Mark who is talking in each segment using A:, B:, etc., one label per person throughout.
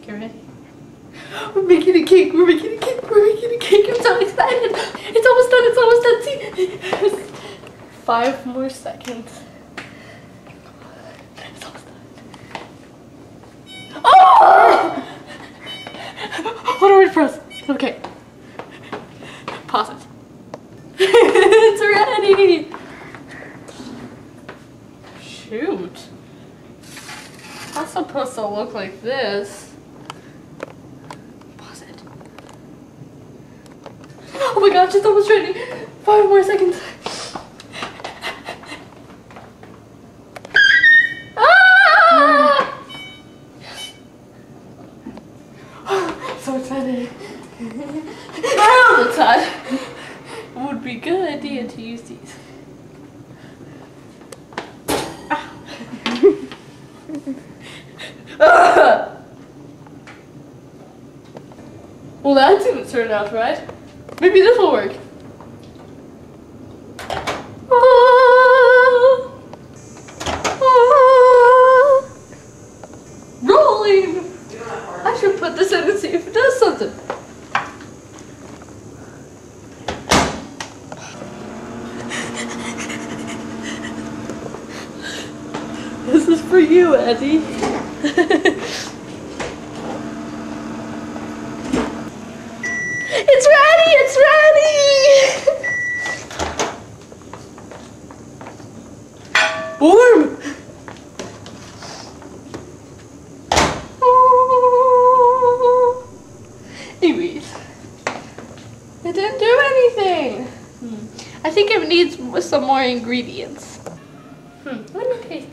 A: You ready? We're making a cake, we're making a cake, we're making a cake. I'm so excited. It's almost done, it's almost done. See? 5 more seconds. It's almost done. Oh! What do we press? Okay. Pause it. It's ready. Shoot. That's supposed to look like this. Pause it. Oh my gosh, it's almost ready. 5 more seconds. Ah! So excited. All the time. Would be a good idea to use these. Well, that didn't turn out right. Maybe this will work. Rolling! I should put this in and see if it does something. This is for you, Eddie. It's ready! It's ready! Warm! Anyways, it didn't do anything. I think it needs some more ingredients. Let me taste.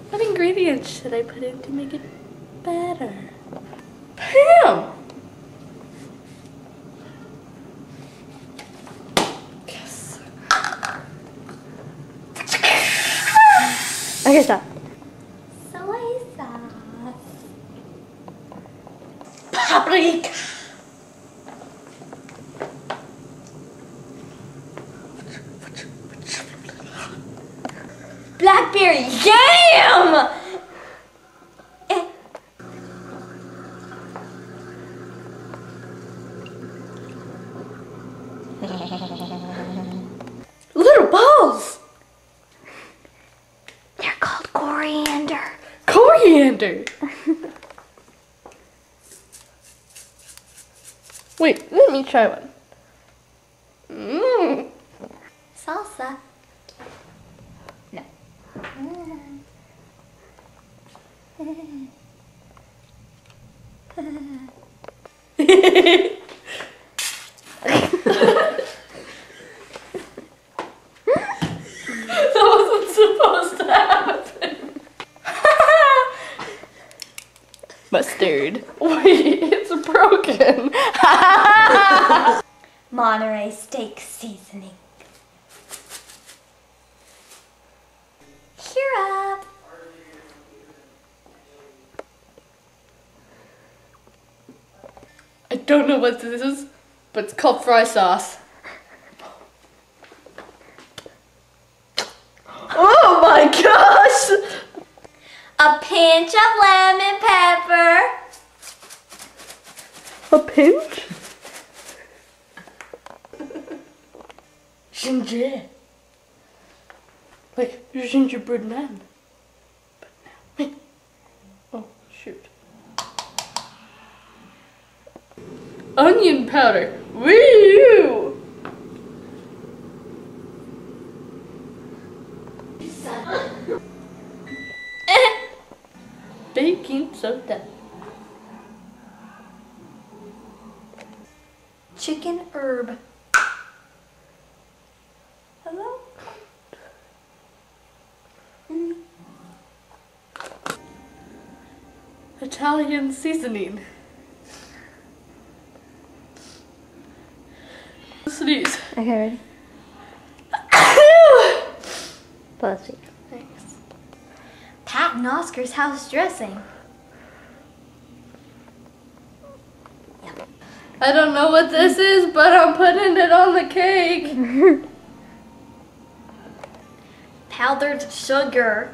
A: What ingredients should I put in to make it better? Bam! Yes. Okay, stop.
B: Soy sauce.
A: Paprika.
B: Blackberry jam!
A: Little balls.
B: They're called coriander.
A: Coriander. Wait, let me try one.
B: Salsa. No.
A: That wasn't supposed to happen. Mustard. Wait, it's broken.
B: Monterey steak seasoning. Cheer up.
A: I don't know what this is, but it's called fry sauce. Oh my gosh!
B: A pinch of lemon pepper.
A: A pinch? Ginger. Like gingerbread man. But now, wait. Oh, shoot. Onion powder. Woo! Baking soda.
B: Chicken herb. Hello?
A: Italian seasoning. Sneeze.
B: Okay, ready? Bless you.
A: Thanks.
B: Pat and Oscar's house dressing. Yep.
A: I don't know what this is, but I'm putting it on the cake.
B: Powdered sugar.